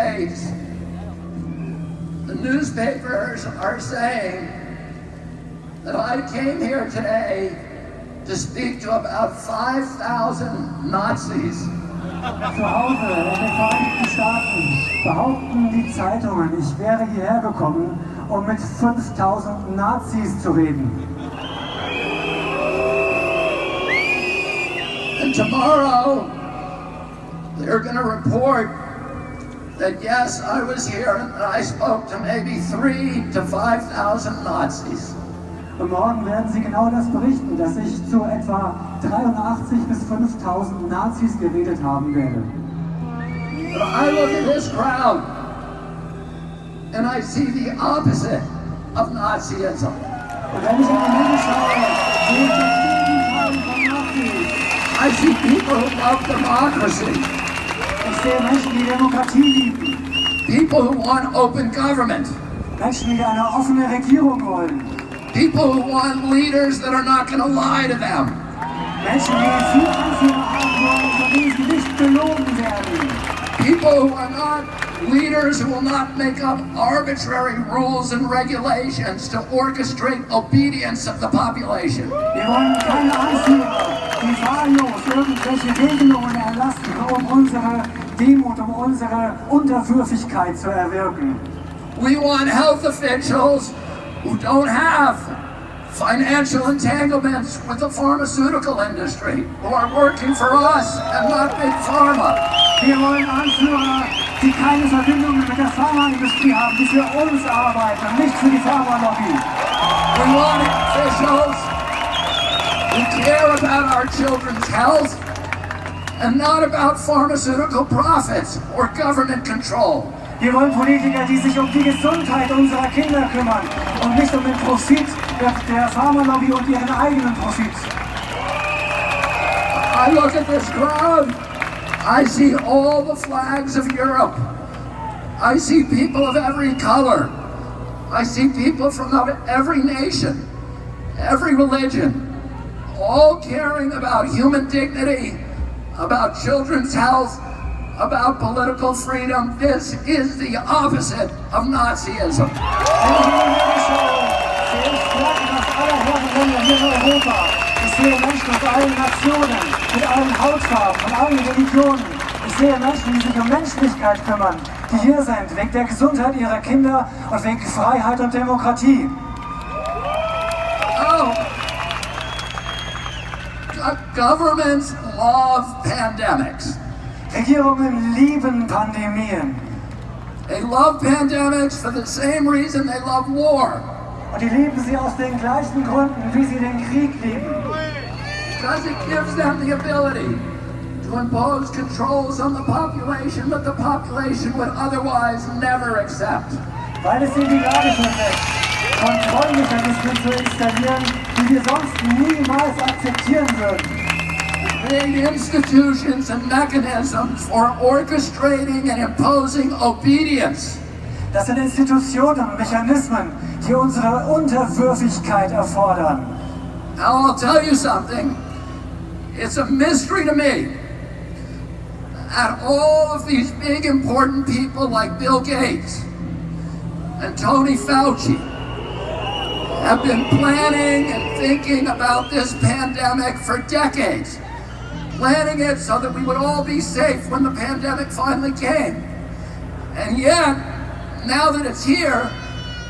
days, the newspapers are saying that I came here today to speak to about 5,000 Nazis. Zu Hause in den Vereinigten Staaten behaupten die Zeitungen, ich wäre hierher gekommen, um mit 5.000 Nazis zu reden. And tomorrow, they're going to report that yes, I was here and that I spoke to maybe 3,000 to 5,000 Nazis. Und morgen werden sie genau das berichten, dass ich zu etwa 83 bis 5.000 Nazis geredet haben werde. But I look at this crowd and I see the opposite of Nazism. Und wenn ich in die Mitte schaue, sehe ich das Gegenteil von Nazis. I see people who love democracy. Ich sehe Menschen, die Demokratie lieben. People who want open government. Menschen, die eine offene Regierung wollen. People who want leaders that are not going to lie to them. Menschen, die viel Anführer haben wollen, von denen sie nicht belogen werden. People who are not leaders who will not make up arbitrary rules and regulations to orchestrate obedience of the population. Wir wollen keine Anführer, die wahllos irgendwelche Regelungen erlassen, um unsere Demut, um unsere Unterwürfigkeit zu erwirken. We want health officials who don't have financial entanglements with the pharmaceutical industry, who are working for us and not Big Pharma. Wir wollen Anführer, die keine Verbindungen mit der Pharmaindustrie haben, die für uns arbeiten und nicht für die Pharmalobby. We want officials who care about our children's health and not about pharmaceutical profits or government control. Wir wollen Politiker, die sich um die Gesundheit unserer Kinder kümmern und nicht um den Profit der Pharmalobby und ihren eigenen Profit. I look at this crowd, I see all the flags of Europe. I see people of every color. I see people from every nation, every religion, all caring about human dignity, about children's health, about political freedom. This is the opposite of Nazism. Ich sehe Menschen aus allen Nationen, mit allen Hautfarben, von allen Religionen. Ich sehe Menschen, die sich um Menschlichkeit kümmern, die hier sind, wegen der Gesundheit ihrer Kinder und wegen Freiheit und Demokratie. Oh, governments love pandemics. Regierungen lieben Pandemien. They love pandemics for the same reason they love war. Und die lieben sie aus den gleichen Gründen, wie sie den Krieg lieben. Because it gives them the ability to impose controls on the population that the population would otherwise never accept. Weil es in die Lage versetzt, Kontrollmechanismen zu installieren, die wir sonst niemals akzeptieren würden. Create institutions and mechanisms for orchestrating and imposing obedience. Das sind Institutionen und Mechanismen, die unsere Unterwürfigkeit erfordern. Now I'll tell you something. It's a mystery to me that all of these big important people like Bill Gates and Tony Fauci have been planning and thinking about this pandemic for decades. Planning it so that we would all be safe when the pandemic finally came. And yet, now that it's here,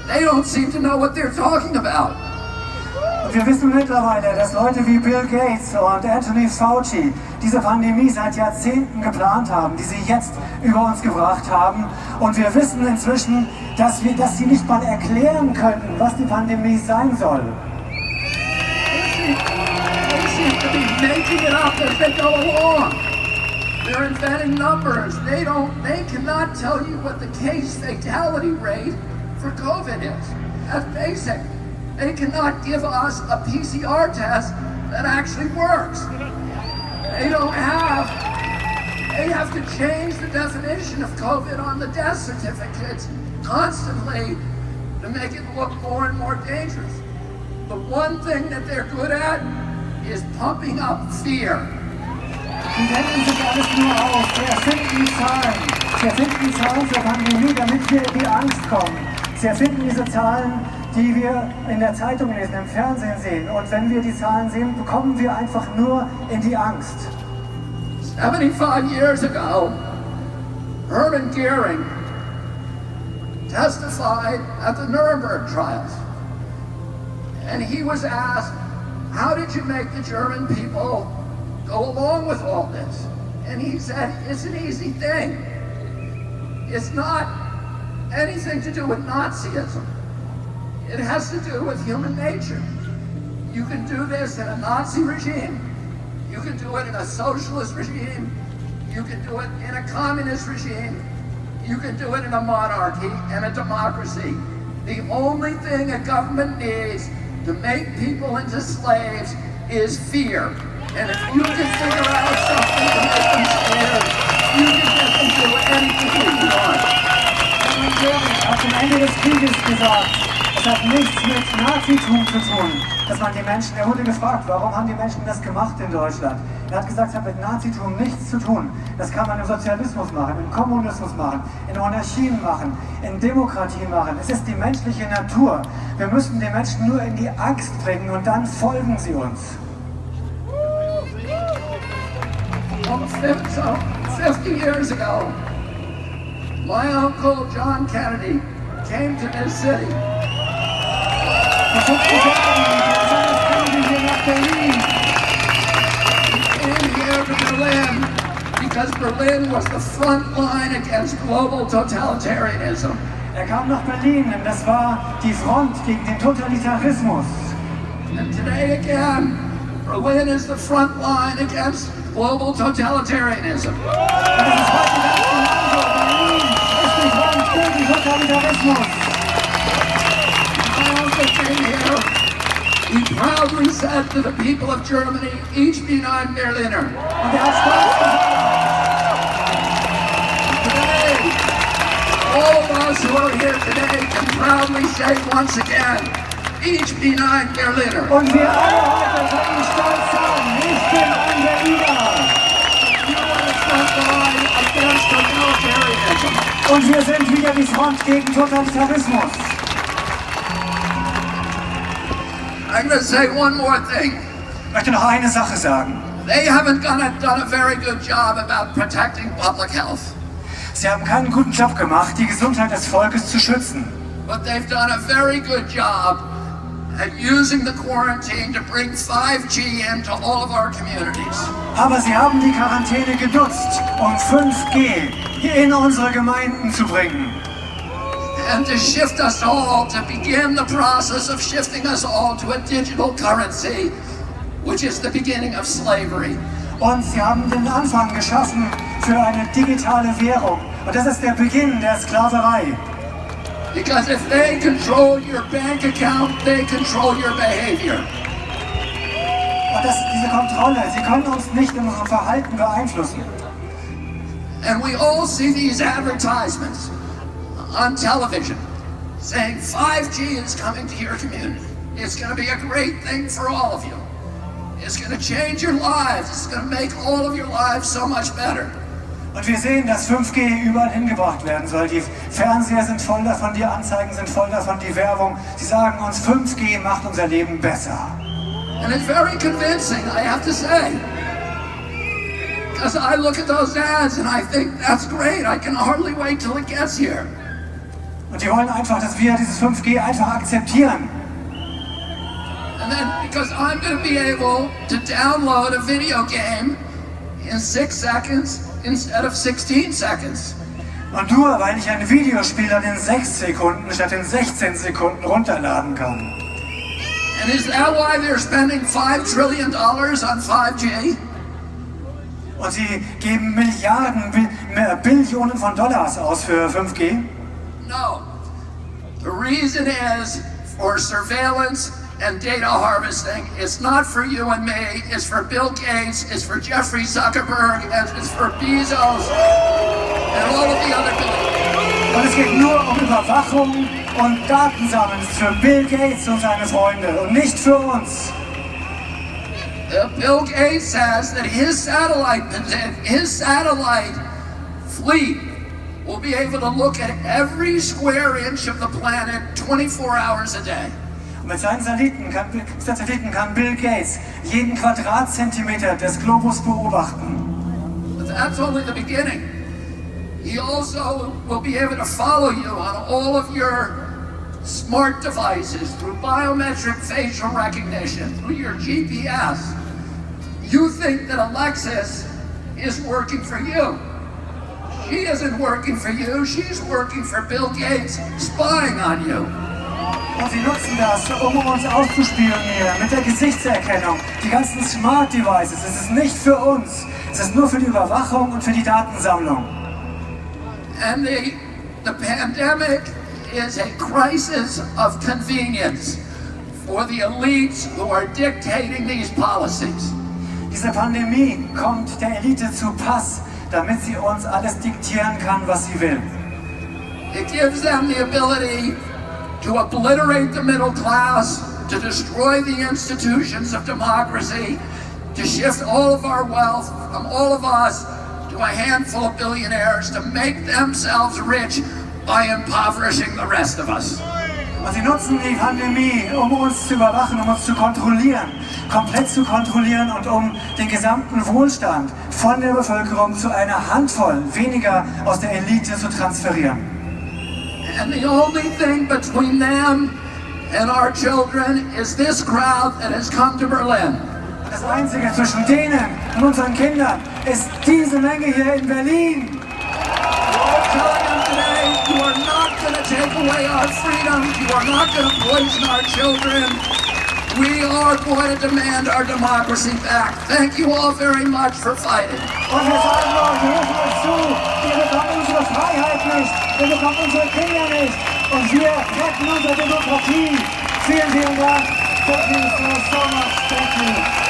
they don't seem to know what they're talking about. Und wir wissen mittlerweile, dass Leute wie Bill Gates und Anthony Fauci diese Pandemie seit Jahrzehnten geplant haben, die sie jetzt über uns gebracht haben. Und wir wissen inzwischen, dass sie nicht mal erklären könnten, was die Pandemie sein soll. They seem to be making it up as they go along. They're inventing numbers. They cannot tell you what the case fatality rate for COVID is. That's basic. They cannot give us a PCR test that actually works. They have to change the definition of COVID on the death certificates constantly to make it look more and more dangerous. The one thing that they're good at is pumping up fear. Die denken sich alles nur aus, die erfinden Zahlen. Sie erfinden Zahlen für Pandemie, damit wir in die Angst kommen. Sie erfinden diese Zahlen, die wir in der Zeitung lesen, im Fernsehen sehen. Und wenn wir die Zahlen sehen, bekommen wir einfach nur in die Angst. 75 years ago, Hermann Goering testified at the Nuremberg trials. And he was asked, how did you make the German people go along with all this? And he said, it's an easy thing. It's not anything to do with Nazism. It has to do with human nature. You can do this in a Nazi regime. You can do it in a socialist regime. You can do it in a communist regime. You can do it in a monarchy and a democracy. The only thing a government needs to make people into slaves is fear. And if you can figure out something to make them scared, you can get them to do anything you want. Hermann Göring hat am Ende des Krieges gesagt, es hat nichts mit Nazitum zu tun, dass man die Menschen, er wurde gefragt, warum haben die Menschen das gemacht in Deutschland? Er hat gesagt, es hat mit Nazitum nichts zu tun. Das kann man im Sozialismus machen, im Kommunismus machen, in Monarchien machen, in Demokratien machen. Es ist die menschliche Natur. Wir müssen die Menschen nur in die Angst bringen und dann folgen sie uns. So 50 years ago, my uncle John Kennedy came to this city. Vor 50 Jahren kam Kennedy hier nach Berlin. He came here to Berlin because Berlin was the front line against global totalitarianism. Er kam nach Berlin, denn das war die Front gegen den Totalitarismus. And today again, Berlin is the front line against global totalitarianism. Und das ist heute ganz genauso. Berlin ist die Front gegen Totalitarismus. My uncle came here. He proudly said to the people of Germany, ich bin ein Berliner. Und er hat stolz gesagt, Today, all of us who are here today can proudly say once again, ich bin ein Berliner. und wir alle heute können stolz sagen, ich bin ein Berliner. You are the front line against totalitarianism. Und wir sind wieder die Front gegen Totalitarismus. I'm going to say one more thing. Ich möchte noch eine Sache sagen. They haven't done a very good job about protecting public health, Sie haben keinen guten Job gemacht, die Gesundheit des Volkes zu schützen. but they've done a very good job at using the quarantine to bring 5G into all of our communities. Aber sie haben die Quarantäne genutzt, um 5G hier in unsere Gemeinden zu bringen. And to shift us all, to begin the process of shifting us all to a digital currency, which is the beginning of slavery. Und sie haben den Anfang geschaffen für eine digitale Währung. Und das ist der Beginn der Sklaverei. Because if they control your bank account, they control your behavior. Und diese Kontrolle, sie können uns nicht in unserem Verhalten beeinflussen. And we all see these advertisements on television saying 5G is coming to your community. It's going to be a great thing for all of you. It's going to change your lives. It's going to make all of your lives so much better. Und wir sehen, dass 5G überall hingebracht werden soll. Die Fernseher sind voll davon, die Anzeigen sind voll davon, die Werbung. Sie sagen uns, 5G macht unser Leben besser. And it's very convincing, I have to say. Because I look at those ads and I think, that's great. I can hardly wait till it gets here. Und die wollen einfach, dass wir dieses 5G einfach akzeptieren. And then, because I'm going to be able to download a video game in 6 seconds instead of 16 seconds. Und nur weil ich ein Videospiel dann in 6 Sekunden statt in 16 Sekunden runterladen kann. And is that why they're spending $5 trillion on 5G? Und sie geben Milliarden, Billionen von Dollars aus für 5G? No. The reason is for surveillance and data harvesting. It's not for you and me. It's for Bill Gates. It's for Jeffrey Zuckerberg. And it's for Bezos and all of the other billionaires. Und es geht nur um Überwachung und Datensammeln für Bill Gates und seine Freunde und nicht für uns. Bill Gates says that his satellite fleet will be able to look at every square inch of the planet 24 hours a day. Und mit seinen Satelliten kann Bill Gates jeden Quadratzentimeter des Globus beobachten. But that's only the beginning. He also will be able to follow you on all of your smart devices through biometric facial recognition, through your GPS. You think that Alexis is working for you. She isn't working for you, she's working for Bill Gates, spying on you. Und sie nutzen das, um uns auszuspionieren mit der Gesichtserkennung. Die ganzen Smart Devices, es ist nicht für uns, es ist nur für die Überwachung und für die Datensammlung. And the pandemic is a crisis of convenience for the elites who are dictating these policies. Diese Pandemie kommt der Elite zu Pass, damit sie uns alles diktieren kann, was sie will. It gives them the ability to obliterate the middle class, to destroy the institutions of democracy, to shift all of our wealth from all of us to a handful of billionaires, to make themselves rich by impoverishing the rest of us. Und sie nutzen die Pandemie, um uns zu überwachen, um uns zu kontrollieren, komplett zu kontrollieren und um den gesamten Wohlstand von der Bevölkerung zu einer Handvoll weniger aus der Elite zu transferieren. And the only thing between them and our children is this crowd that has come to Berlin. Das Einzige zwischen denen und unseren Kindern ist diese Menge hier in Berlin. We're telling them today, you are not going to take away our freedom. You are not going to poison our children. We are going to demand our democracy back. Thank you all very much for fighting. Und wir sagen euch, wir rufen euch zu, ihr bekommt unsere Freiheit nicht, ihr bekommt unsere Kinder nicht und wir retten unsere Demokratie. Vielen, vielen Dank. Thank you so much. Thank you.